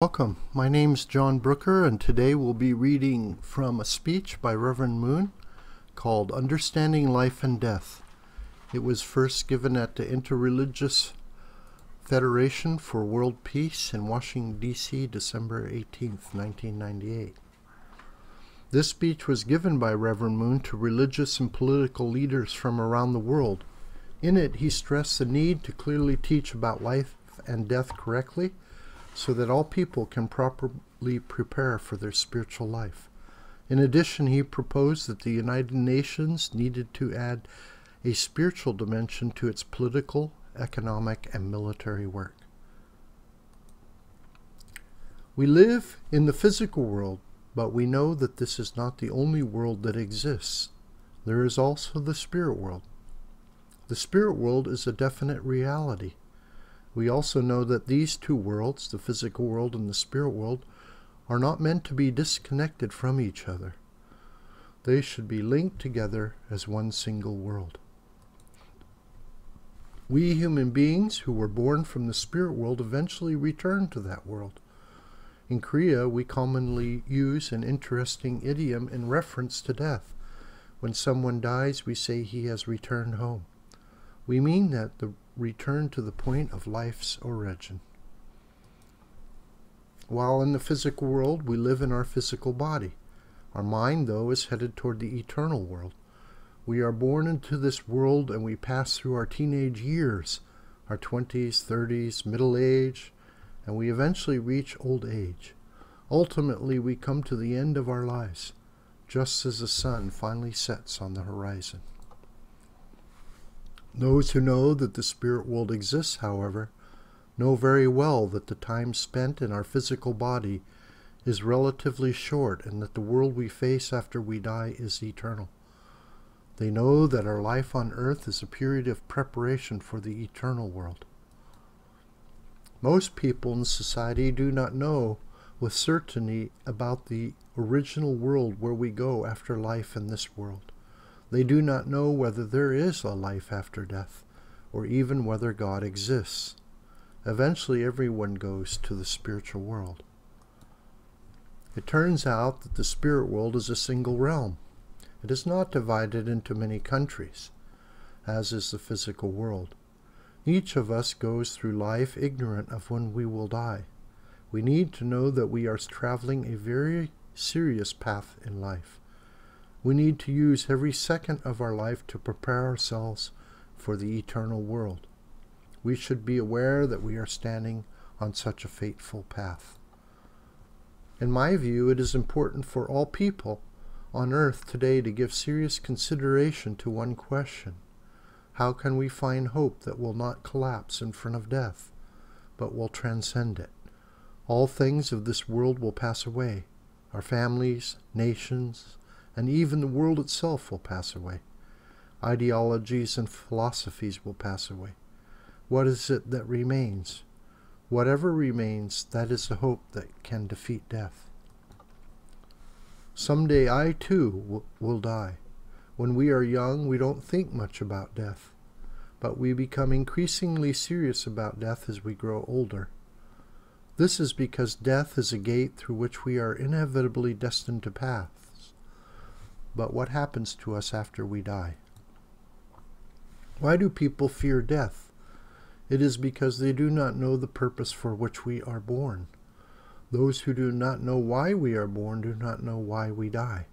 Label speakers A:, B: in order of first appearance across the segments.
A: Welcome. My name's John Brooker, and today we'll be reading from a speech by Reverend Moon called Understanding Life and Death. It was first given at the Interreligious Federation for World Peace in Washington, D.C., December 18th, 1998. This speech was given by Reverend Moon to religious and political leaders from around the world. In it, he stressed the need to clearly teach about life and death correctly, so that all people can properly prepare for their spiritual life. In addition, he proposed that the United Nations needed to add a spiritual dimension to its political, economic, and military work. We live in the physical world, but we know that this is not the only world that exists. There is also the spirit world. The spirit world is a definite reality. We also know that these two worlds, the physical world and the spirit world, are not meant to be disconnected from each other. They should be linked together as one single world. We human beings who were born from the spirit world eventually return to that world. In Korea, we commonly use an interesting idiom in reference to death. When someone dies, we say he has returned home. We mean that the return to the point of life's origin. While in the physical world, we live in our physical body. Our mind, though, is headed toward the eternal world. We are born into this world and we pass through our teenage years, our 20s, 30s, middle age, and we eventually reach old age. Ultimately, we come to the end of our lives, just as the sun finally sets on the horizon. Those who know that the spirit world exists, however, know very well that the time spent in our physical body is relatively short and that the world we face after we die is eternal. They know that our life on earth is a period of preparation for the eternal world. Most people in society do not know with certainty about the original world where we go after life in this world. They do not know whether there is a life after death, or even whether God exists. Eventually, everyone goes to the spiritual world. It turns out that the spirit world is a single realm. It is not divided into many countries, as is the physical world. Each of us goes through life ignorant of when we will die. We need to know that we are traveling a very serious path in life. We need to use every second of our life to prepare ourselves for the eternal world. We should be aware that we are standing on such a fateful path. In my view, it is important for all people on earth today to give serious consideration to one question. How can we find hope that will not collapse in front of death, but will transcend it? All things of this world will pass away. Our families, nations, and even the world itself will pass away. Ideologies and philosophies will pass away. What is it that remains? Whatever remains, that is the hope that can defeat death. Someday I too will die. When we are young, we don't think much about death, but we become increasingly serious about death as we grow older. This is because death is a gate through which we are inevitably destined to pass. But what happens to us after we die? Why do people fear death? It is because they do not know the purpose for which we are born. Those who do not know why we are born do not know why we die.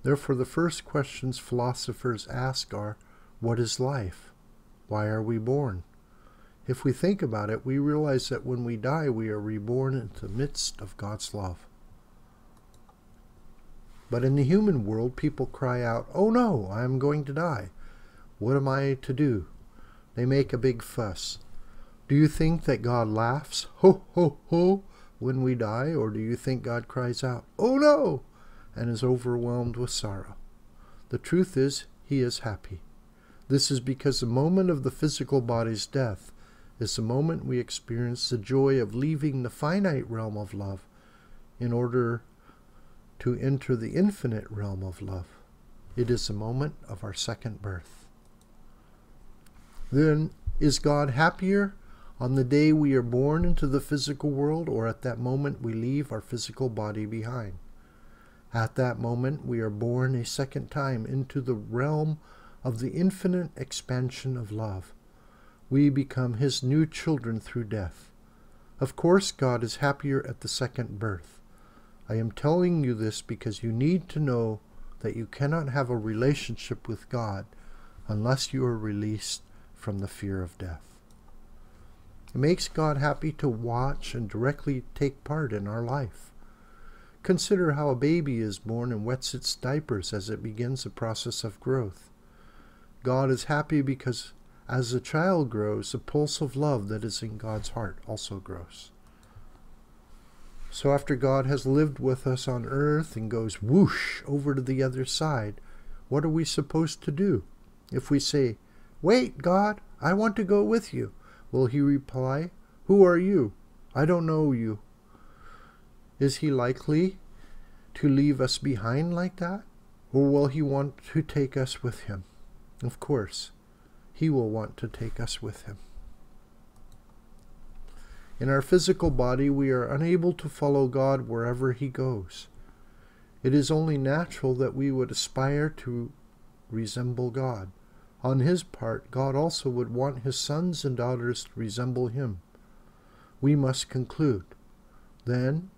A: Therefore, the first questions philosophers ask are, what is life? Why are we born? If we think about it, we realize that when we die, we are reborn into the midst of God's love. But in the human world, people cry out, "Oh no, I am going to die. What am I to do?" They make a big fuss. Do you think that God laughs, ho, ho, ho, when we die? Or do you think God cries out, "Oh no," and is overwhelmed with sorrow? The truth is, he is happy. This is because the moment of the physical body's death is the moment we experience the joy of leaving the finite realm of love in order to enter the infinite realm of love. It is the moment of our second birth. Then, is God happier On the day we are born into the physical world, or at that moment we leave our physical body behind. At that moment we are born a second time into the realm of the infinite expansion of love. We become His new children through death. Of course, God is happier at the second birth. I am telling you this because you need to know that you cannot have a relationship with God unless you are released from the fear of death. It makes God happy to watch and directly take part in our life. Consider how a baby is born and wets its diapers as it begins the process of growth. God is happy because as the child grows, the pulse of love that is in God's heart also grows. So after God has lived with us on earth and goes whoosh over to the other side, what are we supposed to do? If we say, "Wait, God, I want to go with you," will He reply, "Who are you? I don't know you." Is He likely to leave us behind like that? Or will He want to take us with Him? Of course, He will want to take us with Him. In our physical body, we are unable to follow God wherever He goes. It is only natural that we would aspire to resemble God. On His part, God also would want His sons and daughters to resemble Him. We must conclude, then,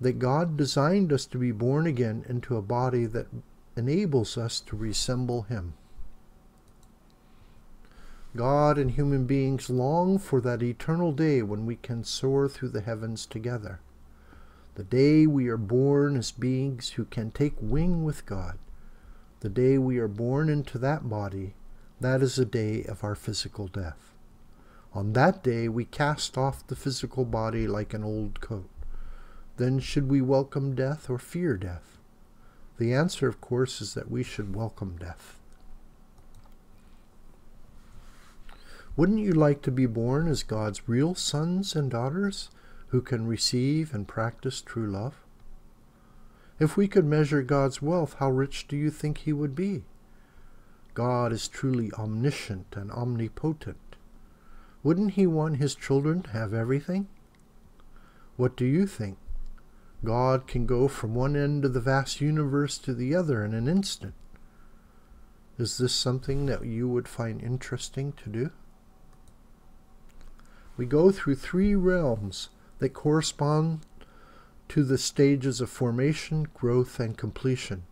A: that God designed us to be born again into a body that enables us to resemble Him. God and human beings long for that eternal day when we can soar through the heavens together. The day we are born as beings who can take wing with God. The day we are born into that body, that is the day of our physical death. On that day we cast off the physical body like an old coat. Then should we welcome death or fear death? The answer, of course, is that we should welcome death. Wouldn't you like to be born as God's real sons and daughters who can receive and practice true love? If we could measure God's wealth, how rich do you think He would be? God is truly omniscient and omnipotent. Wouldn't He want His children to have everything? What do you think? God can go from one end of the vast universe to the other in an instant. Is this something that you would find interesting to do? We go through 3 realms that correspond to the stages of formation, growth, and completion.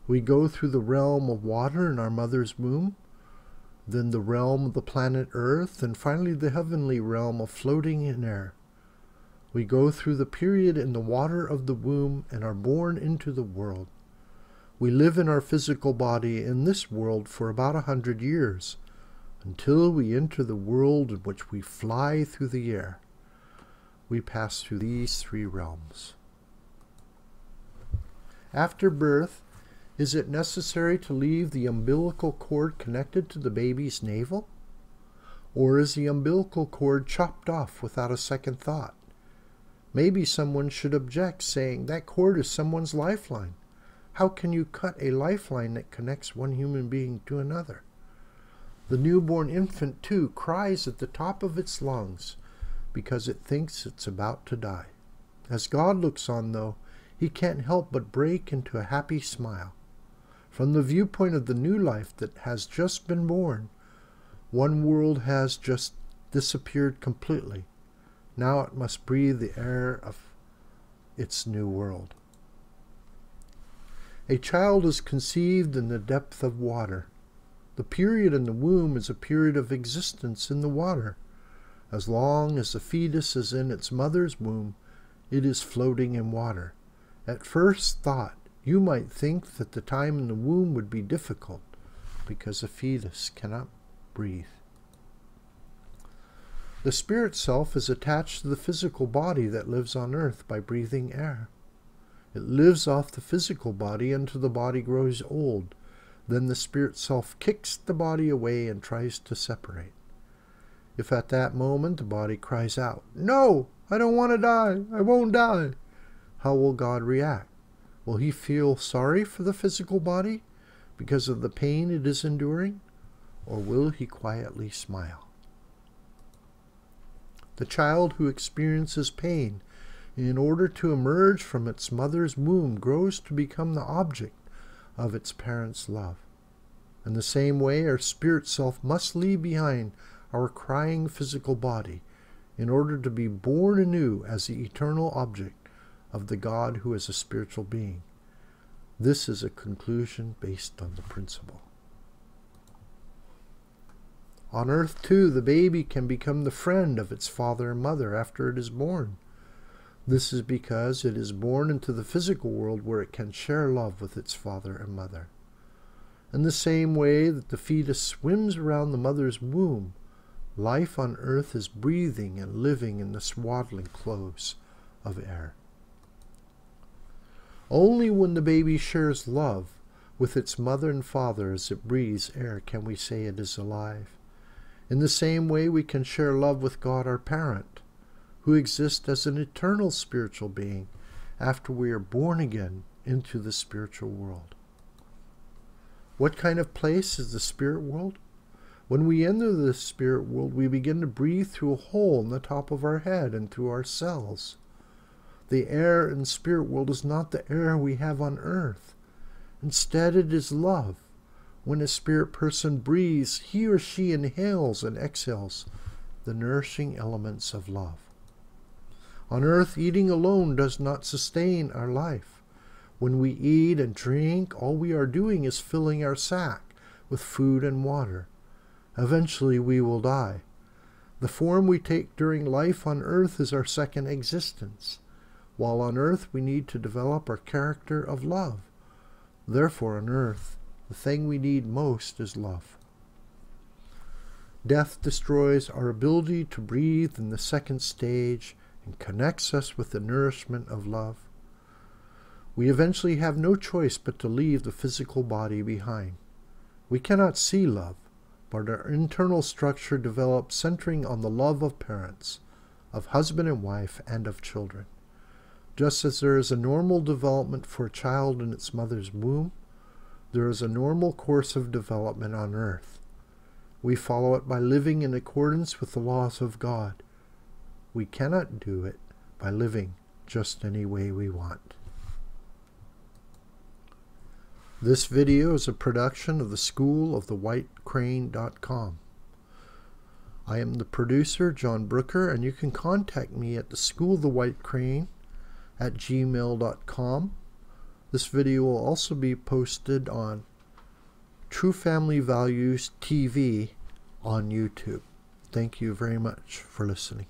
A: We go through the realm of water in our mother's womb, then the realm of the planet Earth, and finally the heavenly realm of floating in air. We go through the period in the water of the womb and are born into the world. We live in our physical body in this world for about 100 years, until we enter the world in which we fly through the air. We pass through these 3 realms. After birth, is it necessary to leave the umbilical cord connected to the baby's navel? Or is the umbilical cord chopped off without a second thought? Maybe someone should object, saying, that cord is someone's lifeline. How can you cut a lifeline that connects one human being to another? The newborn infant, too, cries at the top of its lungs because it thinks it's about to die. As God looks on, though, He can't help but break into a happy smile. From the viewpoint of the new life that has just been born, one world has just disappeared completely. Now it must breathe the air of its new world. A child is conceived in the depth of water. The period in the womb is a period of existence in the water. As long as the fetus is in its mother's womb, it is floating in water. At first thought, you might think that the time in the womb would be difficult because the fetus cannot breathe. The spirit self is attached to the physical body that lives on earth by breathing air. It lives off the physical body until the body grows old. Then the spirit self kicks the body away and tries to separate. If at that moment the body cries out, "No, I don't want to die, I won't die," how will God react? Will He feel sorry for the physical body because of the pain it is enduring? Or will He quietly smile? The child who experiences pain in order to emerge from its mother's womb grows to become the object of its parent's love. In the same way, our spirit self must leave behind our crying physical body in order to be born anew as the eternal object of the God who is a spiritual being. This is a conclusion based on the principle. On earth, too, the baby can become the friend of its father and mother after it is born. This is because it is born into the physical world where it can share love with its father and mother. In the same way that the fetus swims around the mother's womb, life on earth is breathing and living in the swaddling clothes of air. Only when the baby shares love with its mother and father as it breathes air can we say it is alive. In the same way, we can share love with God, our parent, who exists as an eternal spiritual being after we are born again into the spiritual world. What kind of place is the spirit world? When we enter the spirit world, we begin to breathe through a hole in the top of our head and through our cells. The air in the spirit world is not the air we have on earth. Instead, it is love. When a spirit person breathes, he or she inhales and exhales the nourishing elements of love. On earth, eating alone does not sustain our life. When we eat and drink, all we are doing is filling our sack with food and water. Eventually, we will die. The form we take during life on earth is our second existence. While on earth, we need to develop our character of love. Therefore, on earth, the thing we need most is love. Death destroys our ability to breathe in the second stage and connects us with the nourishment of love. We eventually have no choice but to leave the physical body behind. We cannot see love, but our internal structure develops centering on the love of parents, of husband and wife, and of children. Just as there is a normal development for a child in its mother's womb, there is a normal course of development on earth. We follow it by living in accordance with the laws of God. We cannot do it by living just any way we want. This video is a production of the SchoolOfTheWhiteCrane.com. I am the producer, John Brooker, and you can contact me at the SchoolOfTheWhiteCrane@gmail.com. This video will also be posted on True Family Values TV on YouTube. Thank you very much for listening.